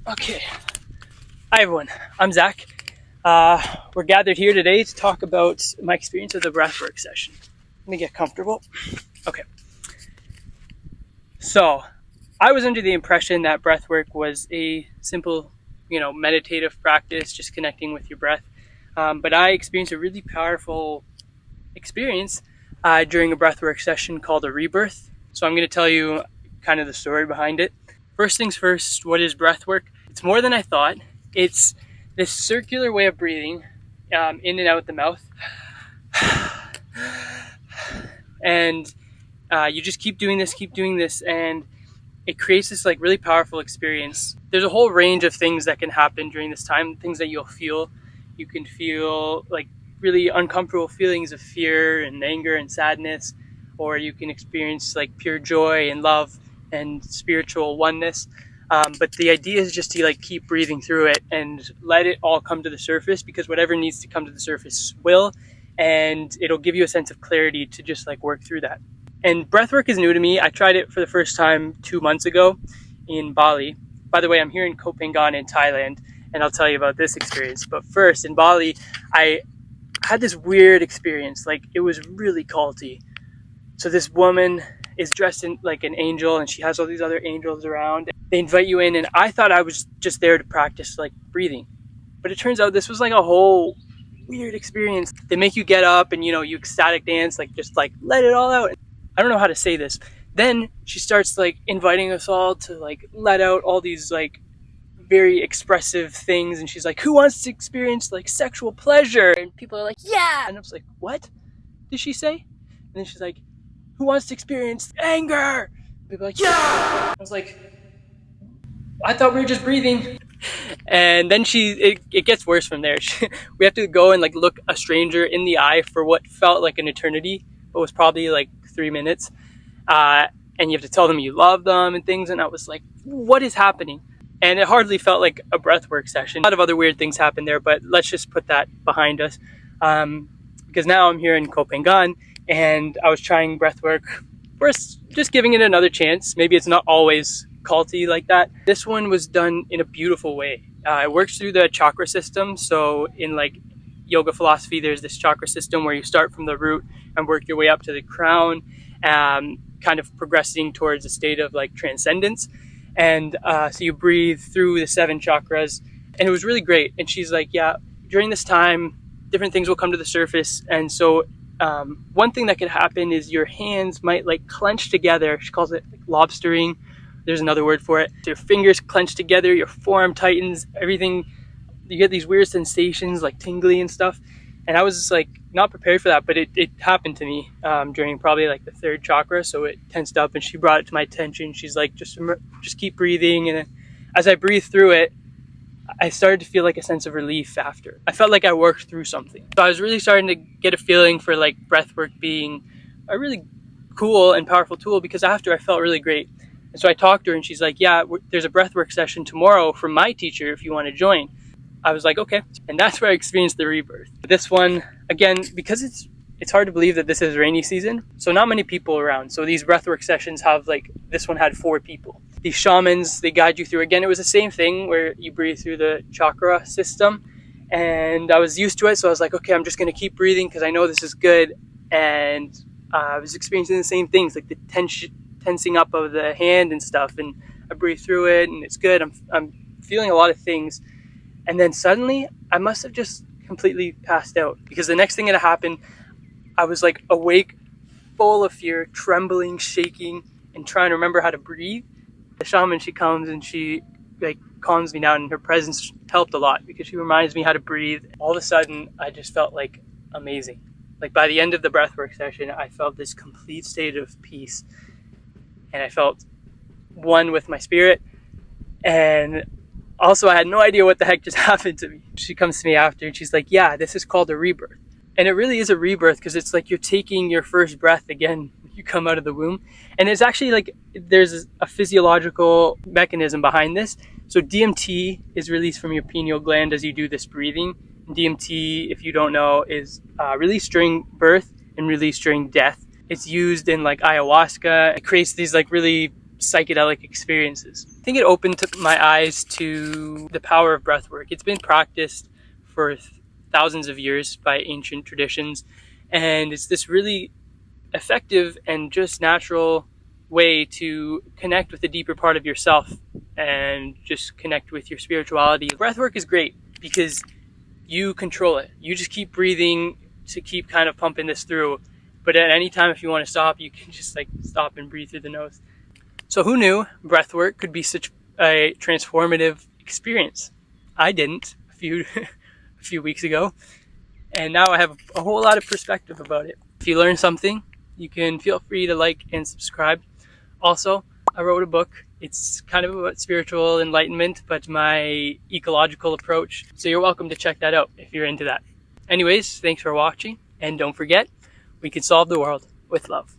Okay. Hi everyone, I'm Zach. We're gathered here today to talk about my experience with the breathwork session. Let me get comfortable. Okay. So, I was under the impression that breathwork was a simple, meditative practice, just connecting with your breath. But I experienced a really powerful experience during a breathwork session called a rebirth. So I'm going to tell you kind of the story behind it. First things first, what is breathwork? It's more than I thought. It's this circular way of breathing in and out the mouth. And you just keep doing this, and it creates this like really powerful experience. There's a whole range of things that can happen during this time, things that you'll feel. You can feel like really uncomfortable feelings of fear and anger and sadness, or you can experience like pure joy and love and spiritual oneness. But the idea is just to like keep breathing through it and let it all come to the surface, because whatever needs to come to the surface will, and it'll give you a sense of clarity to just like work through that. And breathwork is new to me. I tried it for the first time 2 months ago in Bali. By the way, I'm here in Koh Phangan in Thailand, and I'll tell you about this experience. But first, in Bali, I had this weird experience. Like, it was really culty. So this woman is dressed in like an angel, and she has all these other angels around. They invite you in, and I thought I was just there to practice like breathing, but it turns out this was like a whole weird experience. They make you get up and you ecstatic dance, like just like let it all out. I don't know how to say this. Then she starts like inviting us all to like let out all these like very expressive things, and she's like, who wants to experience like sexual pleasure? And people are like, yeah. And I was like, what did she say? And then she's like, who wants to experience anger? People are like, yeah. I was like, I thought we were just breathing. And then it gets worse from there. We have to go and like look a stranger in the eye for what felt like an eternity, but was probably like 3 minutes. And you have to tell them you love them and things. And I was like, what is happening? And it hardly felt like a breathwork session. A lot of other weird things happened there, but let's just put that behind us. Because now I'm here in Koh Phangan, and I was trying breathwork. First, just giving it another chance. Maybe it's not always culty like that. This one was done in a beautiful way. It works through the chakra system. So in like yoga philosophy, there's this chakra system where you start from the root and work your way up to the crown, kind of progressing towards a state of like transcendence. And so you breathe through the 7 chakras, and it was really great. And she's like, yeah, during this time, different things will come to the surface. And so one thing that could happen is your hands might like clench together. She calls it like lobstering. There's another word for it. So your fingers clench together, your forearm tightens, everything. You get these weird sensations like tingly and stuff. And I was just like not prepared for that, but it happened to me during probably like the 3rd chakra. So it tensed up, and she brought it to my attention. She's like, just keep breathing. And as I breathed through it, I started to feel like a sense of relief after. I felt like I worked through something. So I was really starting to get a feeling for like breathwork being a really cool and powerful tool, because after I felt really great. And so I talked to her, and she's like, yeah, there's a breathwork session tomorrow from my teacher if you want to join. I was like, okay. And that's where I experienced the rebirth. This one, again, because it's hard to believe that this is rainy season, so not many people around. So these breathwork sessions have like, this one had 4 people. These shamans, they guide you through. Again, it was the same thing where you breathe through the chakra system. And I was used to it, so I was like, okay, I'm just going to keep breathing because I know this is good. And I was experiencing the same things, like the tensing up of the hand and stuff. And I breathe through it, and it's good. I'm feeling a lot of things. And then suddenly, I must have just completely passed out, because the next thing that happened, I was like awake, full of fear, trembling, shaking, and trying to remember how to breathe. The shaman, she comes and she like calms me down, and her presence helped a lot because she reminds me how to breathe. All of a sudden, I just felt like amazing. Like by the end of the breathwork session, I felt this complete state of peace, and I felt one with my spirit. And also, I had no idea what the heck just happened to me. She comes to me after, and she's like, yeah, this is called a rebirth. And it really is a rebirth, because it's like you're taking your first breath again when you come out of the womb. And it's actually like there's a physiological mechanism behind this. So DMT is released from your pineal gland as you do this breathing. And DMT, if you don't know, is released during birth and released during death. It's used in like ayahuasca. It creates these like really psychedelic experiences. I think it opened my eyes to the power of breathwork. It's been practiced for thousands of years by ancient traditions, and it's this really effective and just natural way to connect with the deeper part of yourself and just connect with your spirituality. Breathwork is great because you control it. You just keep breathing to keep kind of pumping this through. But at any time, if you want to stop, you can just like stop and breathe through the nose. So who knew breathwork could be such a transformative experience? I didn't a few weeks ago, and now I have a whole lot of perspective about it. If you learn something, you can feel free to like and subscribe. Also, I wrote a book. It's kind of about spiritual enlightenment, but my ecological approach. So you're welcome to check that out if you're into that. Anyways, thanks for watching, and don't forget, we can solve the world with love.